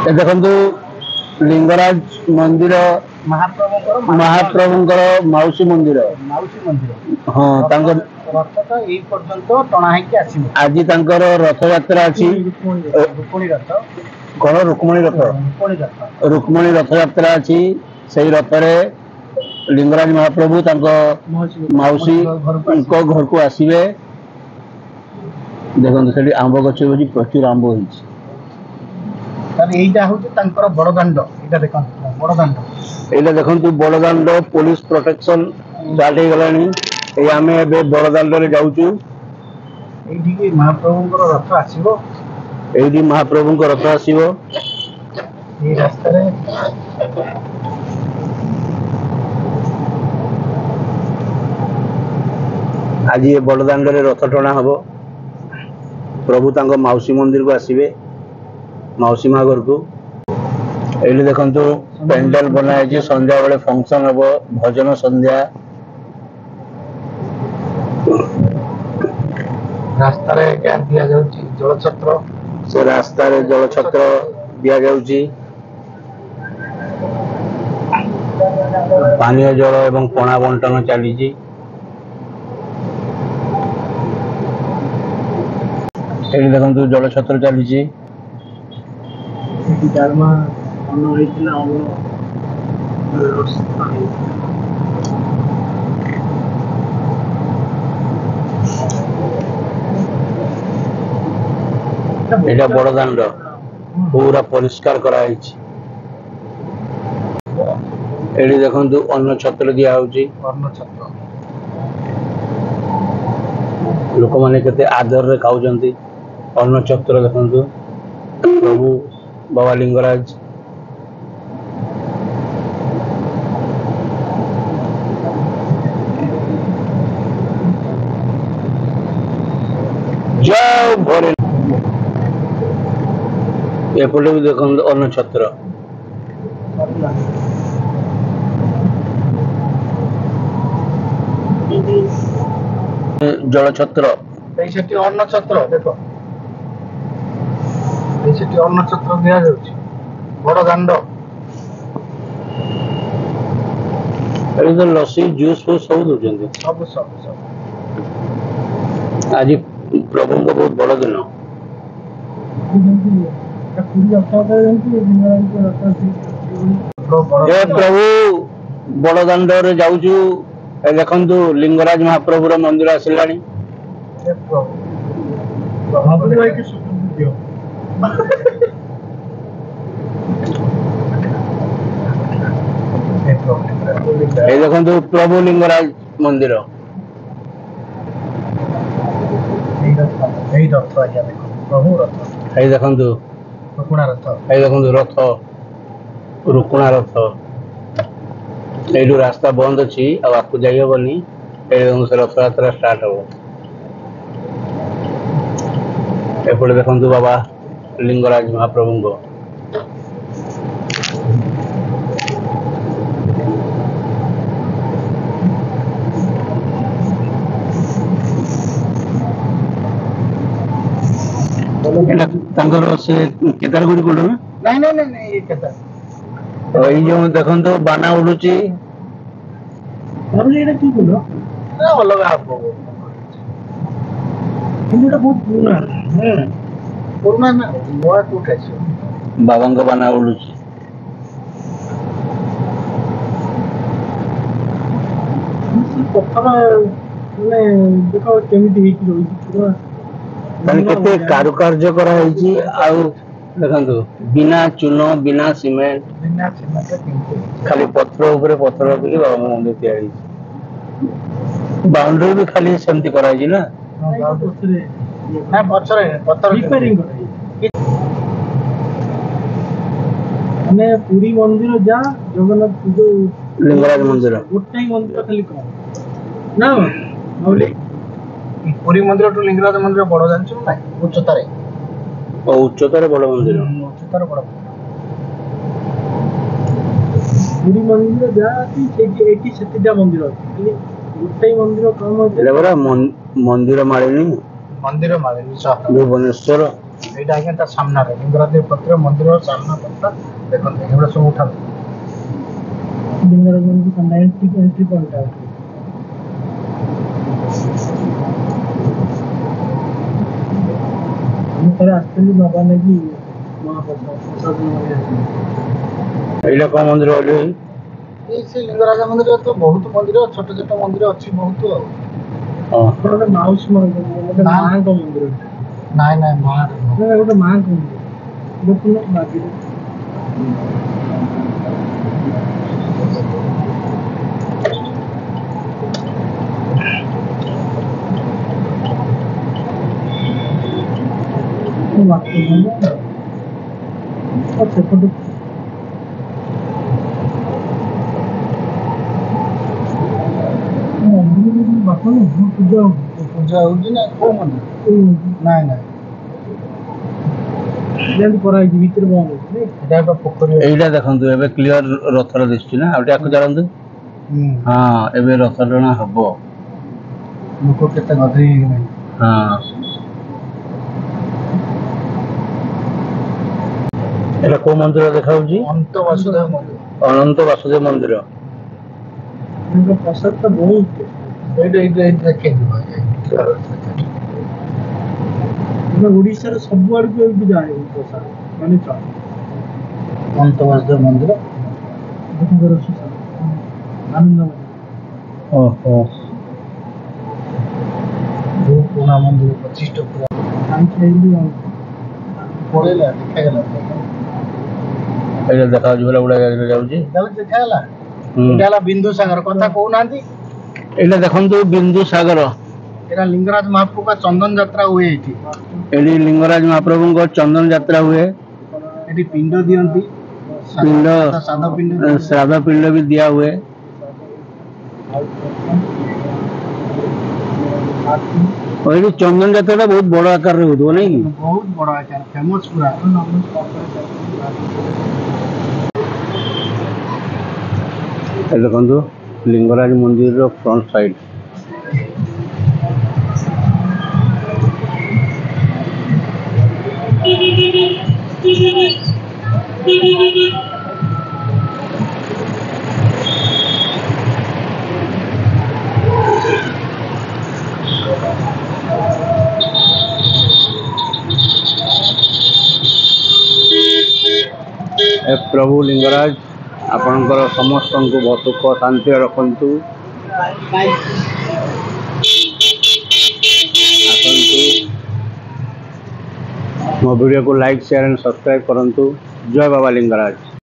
देखु लिंगराज मंदिर महाप्रभुंकर मौसी मंदिर हाँ रथ तो यही पर्यंत टणा है आज रथ यात्रा अच्छी रुक्मणी रथ कौन रुक्मणी रथ यात्रा अच्छी से रथरे लिंगराज महाप्रभु मौसी घर को आसवे देखो से आंब गच प्रचुर आंब हो बड़दाण्ड यहाँ देखु बड़दाण्ड पुलिस प्रोटेक्शन स्टार्ट हो गला आम ए बड़दाण्ड जाऊँ महाप्रभु रथ आसो ये महाप्रभु रथ आसो रास्ता आज ये बड़दाण्ड रथ टणा हम प्रभु तांको मौसी मंदिर को आसवे मौसी माँ घर को ये देखु पेंडल बनाई संध्या बेले फंक्शन हम भजन संध्या रास्ता जलछत्र से रास्ता जलछत्र दि जाऊँगी पानीय जल एवं पणा बंटन चली देखु जलछत्र चली एटा बड़दाण्ड पूरा परिष्कार कराई देखु अन्न छत्र दिया लोक मैंने केते आदर रे खाऊ अन्न छत्र देखु प्रभु बाबा लिंगराज जय भोले एपटे भी देखो अन्न छत्र जल छत्र अन्न छत्र देख अन्न छत्र दिया बड़दाण्ड लस्सी जूस फूस सब दौरान सब सब सब आज प्रभु को बहुत बड़ दिन प्रभु बड़दाण्ड जाऊँ देखु लिंगराज महाप्रभुर मंदिर आसला देखु प्रभु लिंगराज मंदिर प्रभु रथ देखु देखु रथ रुकुणा रथ यू रास्ता बंद अच्छी आपको जाइबनी से रथ यात्रा स्टार्ट हो एपटे देखु बाबा लिंगराज महाप्रभु को केदारगुड़ी कोड नहीं जो देखो बाना उड़ुची बाबा बाना उड़ुची देखो केते कारुकार्य कराई देखो बिना चून बिना सीमेंट खाली पत्र उपरे पत्र रखी बाबा मंदिर तैयारी बाउंड्री भी खाली सेमती कराई ना पुरी मंदिर जा जगन्नाथ जो लिंगराज मंदिर गोटे मंदिर खाली कौन ना पुरी मंदिर टू लिंगराज मंदिर बड़ जान ना उच्चतार बड़ मंदिर उच्चतार बड़ पुरी मंदिर जा मंदिर गोटे मंदिर कम मंदिर मालिनी मंदिर मालिनी भुवनेश्वर এইটা আগে তার সামনে লিঙ্গরাজ পত্র মন্দির সামনা পত্র দেখুন এগুলো সব উঠান লিঙ্গরাজ মন্দির সামনে এন্ট্রি পয়েন্ট আছে আমি তারা আসলে বাবা নাকি মহাপ্রসাদ এইটা কোন মন্দির হলো? এই ସେ ଲିଙ୍ଗରାଜ ମନ୍ଦିର ତ ବହୁତ ମନ୍ଦିର ଛୋଟ ଛୋଟ ମନ୍ଦିର ଅଛି ବହୁତ ଆଉ ଗୋଟେ ମାଉସୀ ମନ୍ଦିର ଗୋଟେ ମାଙ୍କ ମନ୍ଦିର ନାଇଁ ନାଇଁ ମା ଗୋଟେ ମାଙ୍କ ମନ୍ଦିର ଦେଖୁନ ମାଗିରେ ସେପଟେ ପୂଜା ହଉଛି ନା କୋଉ ମନ୍ଦିର ନାଇଁ ନାଇଁ ଯେମିତି କରାହେଇଛି ଭିତରେ ବନ୍ଦ ହଉଛି ଏଇଟା ଏକ ପୋଖରୀ এইটা দেখন্তু ଏବେ କ୍ଲିୟର ରଥର ଦିଶୁଛି ନା ଆଉ ଟିକେ ଆକୁ ଜାଣନ୍ତୁ ହଁ ଏବେ ରଥ ଟଣା ହବ ଲୋକ କେତେ ଗଧେଇ ହେଇଗଲେଣି ହଁ এটা কোন মন্দির দেখাଉଛି? ଅନ୍ତ ବାସୁଦେବ ମନ୍ଦିର ଅନନ୍ତ ବାସୁଦେବ ମନ୍ଦିର। ପ୍ରସାଦଟା ବହୁତ ଏଇଟା ଦେଖେଇଯିବ ଓଡ଼ିଶାର ସବୁଆଡକୁ ଏଇଠି ଯାଏ ପ୍ରସାଦ ମାନେ ଅନ୍ତ ବାସୁଦେବ ମନ୍ଦିର ଆନନ୍ଦ ଓହୋ ବହୁତ ପୁରୁଣା ମନ୍ଦିର 25ଟା ପୁରା ପଳେଇଲା ଦେଖାଗଲା ଏଇଟା ଦେଖାଉଛି ବୋଲେ ଗୁଡା ଯାଉଛି ଦେଖାଗଲା ଏଇଟା ହେଲା ବିନ୍ଦୁସାଗର କଥା କହୁନାହାନ୍ତି ଏଇଟା ଦେଖନ୍ତୁ ବିନ୍ଦୁ ସାଗର ଏଇଟା ଲିଙ୍ଗରାଜ ମହାପ୍ରଭୁଙ୍କ ଚନ୍ଦନ ଯାତ୍ରା ହୁଏ ଏଇଠି ଏଠି ଲିଙ୍ଗରାଜ ମହାପ୍ରଭୁଙ୍କ ଚନ୍ଦନ ଯାତ୍ରା ହୁଏ ଏଠି ପିଣ୍ଡ ଦିଅନ୍ତି ପିଣ୍ଡ ଶ୍ରାଦ୍ଧ ପିଣ୍ଡ ବି ଦିଆ ହୁଏ ଏଠି ଚନ୍ଦନ ଯାତ୍ରାଟା ବହୁତ ବଡ ଆକାରରେ ହଉଥିବ ନାଇଁ କି? ବହୁତ ବଡ ଆକାର ଫେମସ ପୁରା ଦେଖନ୍ତୁ ଲିଙ୍ଗରାଜ ମନ୍ଦିରର ଫ୍ରଣ୍ଟ ସାଇଡ प्रभु लिंगराज आपणकर समस्त को बहुत सुख शांति रखु मो वीडियो को लाइक शेयर एंड सब्सक्राइब करंतु। जय बाबा लिंगराज।